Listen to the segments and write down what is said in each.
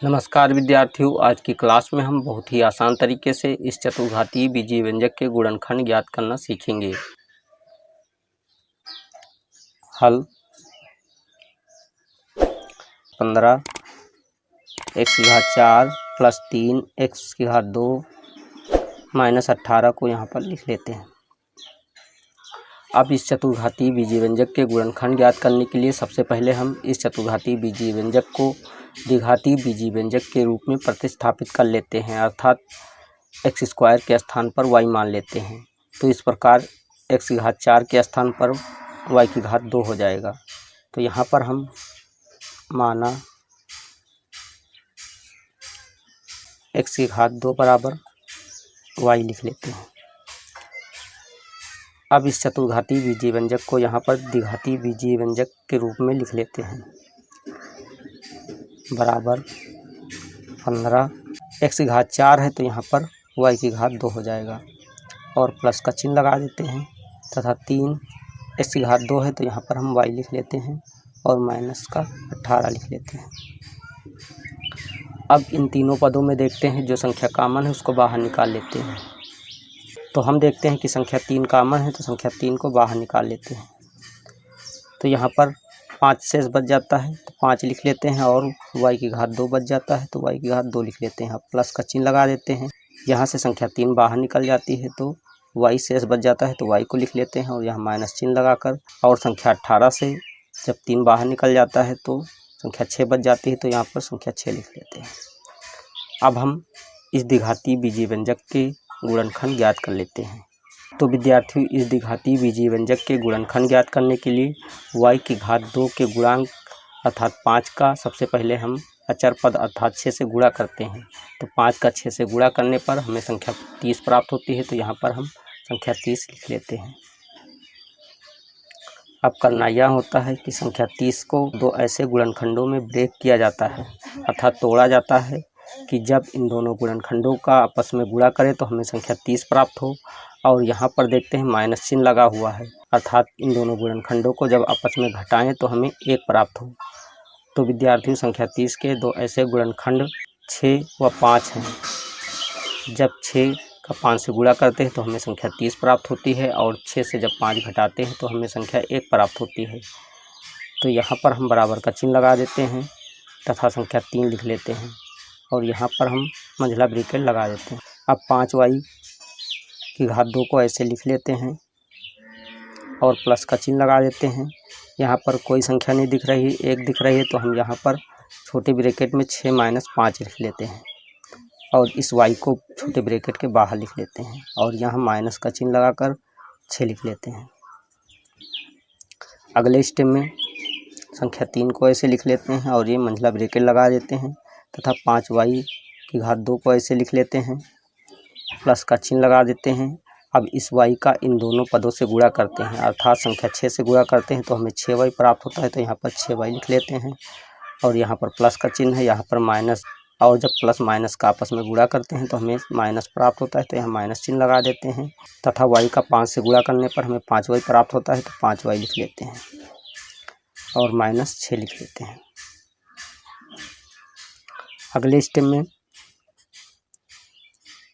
नमस्कार विद्यार्थियों, आज की क्लास में हम बहुत ही आसान तरीके से इस चतुर्घातीय बीजीय व्यंजक के गुणनखंड ज्ञात करना सीखेंगे। हल 15 x की घात 4 प्लस 3 x की घात 2 माइनस 18 को यहाँ पर लिख लेते हैं। अब इस चतुर्घातीय बीजीय व्यंजक के गुणनखंड ज्ञात करने के लिए सबसे पहले हम इस चतुर्घातीय बीजीय व्यंजक को द्विघातीय बीजीय व्यंजक के रूप में प्रतिस्थापित कर लेते हैं, अर्थात x स्क्वायर के स्थान पर y मान लेते हैं। तो इस प्रकार x की घात 4 के स्थान पर y की घात 2 हो जाएगा। तो यहाँ पर हम माना x की घात 2 बराबर y लिख लेते हैं। अब इस चतुर्घातीय बीजीय व्यंजक को यहाँ पर द्विघातीय बीजीय व्यंजक के रूप में लिख लेते हैं, बराबर 15 x की घात 4 है तो यहाँ पर y की घात 2 हो जाएगा और प्लस का चिन्ह लगा देते हैं, तथा 3 x की घात 2 है तो यहाँ पर हम y लिख लेते हैं और माइनस का 18 लिख लेते हैं। अब इन तीनों पदों में देखते हैं जो संख्या कॉमन है उसको बाहर निकाल लेते हैं। तो हम देखते हैं कि संख्या 3 कॉमन है तो संख्या 3 को बाहर निकाल लेते हैं। तो यहाँ पर 5 शेष बच जाता है तो 5 लिख लेते हैं और y की घात 2 बच जाता है तो y की घात 2 लिख लेते हैं। अब प्लस का चिन्ह लगा देते हैं, यहाँ से संख्या 3 बाहर निकल जाती है तो y शेष बच जाता है तो y को लिख लेते हैं और यहाँ माइनस चिन्ह लगाकर, और संख्या 18 से जब 3 बाहर निकल जाता है तो संख्या 6 बच जाती है तो यहाँ पर संख्या 6 लिख लेते हैं। अब हम इस द्विघातीय बीजीय व्यंजक के गुणनखंड ज्ञात कर लेते हैं। तो विद्यार्थियों, इस द्विघातीय बीजीय व्यंजक के गुणनखंड ज्ञात करने के लिए y की घात 2 के गुणांक अर्थात 5 का सबसे पहले हम अचर पद अर्थात 6 से गुणा करते हैं। तो 5 का 6 से गुणा करने पर हमें संख्या 30 प्राप्त होती है, तो यहाँ पर हम संख्या 30 लिख लेते हैं। अब करना यह होता है कि संख्या 30 को दो ऐसे गुणनखंडों में ब्रेक किया जाता है, अर्थात तोड़ा जाता है कि जब इन दोनों गुणनखंडों का आपस में गुणा करें तो हमें संख्या 30 प्राप्त हो। और यहाँ पर देखते हैं माइनस चिन्ह लगा हुआ है, अर्थात इन दोनों गुणनखंडों को जब आपस में घटाएं तो हमें 1 प्राप्त हो। तो विद्यार्थियों, संख्या 30 के दो ऐसे गुणनखंड 6 व 5 हैं। जब 6 का 5 से गुणा करते हैं तो हमें संख्या 30 प्राप्त होती है और 6 से जब 5 घटाते हैं तो हमें संख्या 1 प्राप्त होती है। तो यहाँ पर हम बराबर का चिन्ह लगा देते हैं तथा संख्या 3 लिख लेते हैं और यहाँ पर हम मंझला ब्रैकेट लगा देते हैं। अब 5y की घात 2 को ऐसे लिख लेते हैं और प्लस का चिन्ह लगा देते हैं। यहाँ पर कोई संख्या नहीं दिख रही, 1 दिख रही है तो हम यहाँ पर छोटे ब्रैकेट में 6 माइनस 5 लिख लेते हैं और इस y को छोटे ब्रैकेट के बाहर लिख लेते हैं और यहाँ माइनस का चिन्ह लगाकर 6 लिख लेते हैं। अगले स्टेप में संख्या 3 को ऐसे लिख लेते हैं और ये मंझला ब्रैकेट लगा देते हैं तथा 5y की घात 2 को ऐसे लिख लेते हैं, प्लस का चिन्ह लगा देते हैं। अब इस y का इन दोनों पदों से गुणा करते हैं, अर्थात संख्या 6 से गुणा करते हैं तो हमें 6y प्राप्त होता है, तो यहाँ पर 6y लिख लेते हैं और यहाँ पर प्लस का चिन्ह है, यहाँ पर माइनस, और जब प्लस माइनस का आपस में गुणा करते हैं तो हमें माइनस प्राप्त होता है, तो यहाँ माइनस चिन्ह लगा देते हैं तथा y का 5 से गुणा करने पर हमें 5y प्राप्त होता है, तो 5y लिख लेते हैं और माइनस 6 लिख लेते हैं। अगले स्टेप में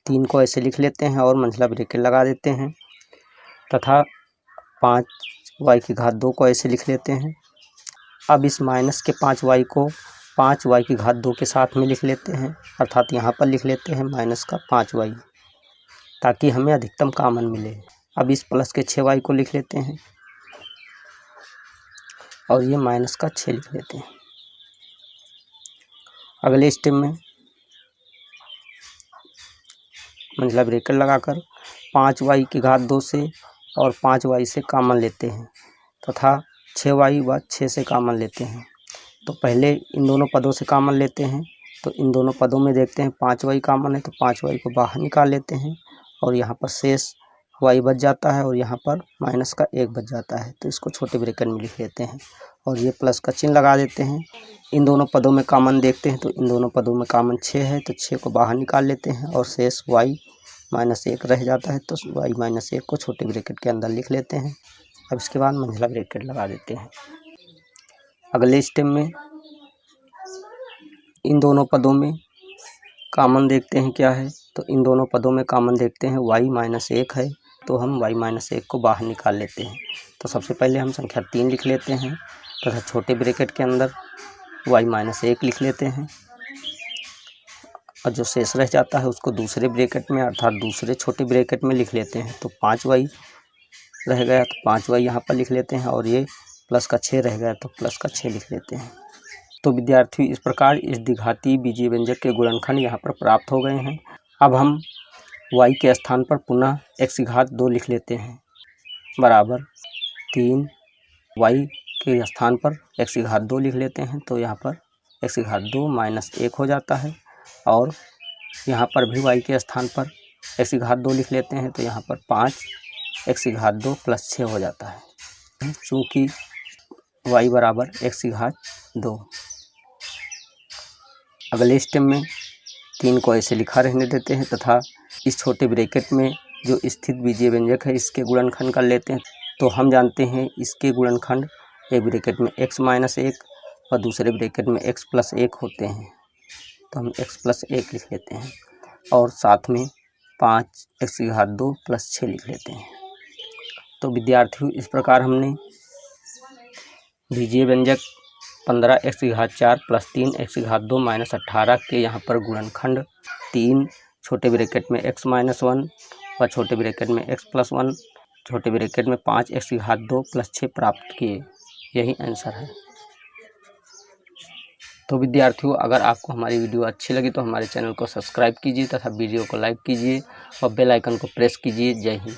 3 को ऐसे लिख लेते हैं और मंझला ब्रैकेट लगा देते हैं तथा 5y की घात 2 को ऐसे लिख लेते हैं। अब इस माइनस के 5y को 5y की घात 2 के साथ में लिख लेते हैं, अर्थात यहाँ पर लिख लेते हैं माइनस का 5y, ताकि हमें अधिकतम कॉमन मिले। अब इस प्लस के 6y को लिख लेते हैं और ये माइनस का 6 लिख लेते हैं। अगले स्टेप में मंझला ब्रैकेट लगाकर 5y की घात 2 से और 5y से कॉमन लेते हैं तथा 6y व 6 से कॉमन लेते हैं। तो पहले इन दोनों पदों से कॉमन लेते हैं, तो इन दोनों पदों में देखते हैं 5y कॉमन है तो 5y को बाहर निकाल लेते हैं और यहाँ पर शेष y बच जाता है और यहाँ पर माइनस का 1 बच जाता है, तो इसको छोटे ब्रैकेट में लिख लेते हैं और ये प्लस का चिन्ह लगा देते हैं। इन दोनों पदों में कॉमन देखते हैं तो इन दोनों पदों में कॉमन 6 है, तो 6 को बाहर निकाल लेते हैं और शेष y माइनस 1 रह जाता है, तो y माइनस 1 को छोटे ब्रैकेट के अंदर लिख लेते हैं। अब इसके बाद मंझला ब्रैकेट लगा देते हैं। अगले स्टेप में इन दोनों पदों में कॉमन देखते हैं क्या है, तो इन दोनों पदों में कॉमन देखते हैं y-1 है, तो हम y-1 को बाहर निकाल लेते हैं। तो सबसे पहले हम संख्या 3 लिख लेते हैं तथा छोटे ब्रैकेट के अंदर y-1 लिख लेते हैं और जो शेष रह जाता है उसको दूसरे ब्रैकेट में अर्थात दूसरे छोटे ब्रैकेट में लिख लेते हैं। तो 5y रह गया तो 5y यहाँ पर लिख लेते हैं और ये प्लस का 6 रह गया तो प्लस का 6 लिख लेते हैं। तो विद्यार्थियों, इस प्रकार इस द्विघाती बीजीय व्यंजक के गुणनखंड यहाँ पर प्राप्त हो गए हैं। अब हम y के स्थान पर पुनः x⁻² लिख लेते हैं बराबर 3y के स्थान पर x⁻² लिख लेते हैं। तो यहाँ पर x⁻² - 1 हो जाता है और यहाँ पर भी y के स्थान पर x⁻² लिख लेते हैं। तो यहाँ पर 5x⁻² + 6 हो जाता है, चूँकि y बराबर x⁻²। अगले स्टेप में 3 को ऐसे लिखा रहने देते हैं तथा इस छोटे ब्रैकेट में जो स्थित बीजीय व्यंजक है इसके गुणनखंड कर लेते हैं। तो हम जानते हैं इसके गुणनखंड एक ब्रैकेट में x-1 और दूसरे ब्रैकेट में x + 1 होते हैं। तो हम x + 1 लिख लेते हैं और साथ में 5x⁻² + 6 लिख लेते हैं। तो विद्यार्थियों, इस प्रकार हमने बीजीय व्यंजक 15x⁻4 + 3x⁻² - 18 के यहाँ पर गुणनखंड 3 छोटे ब्रैकेट में x-1 और छोटे ब्रैकेट में x + 1 छोटे ब्रैकेट में 5x⁻² + 6 प्राप्त किए। यही आंसर है। तो विद्यार्थियों, अगर आपको हमारी वीडियो अच्छी लगी तो हमारे चैनल को सब्सक्राइब कीजिए तथा वीडियो को लाइक कीजिए और बेल आइकन को प्रेस कीजिए। जय हिंद।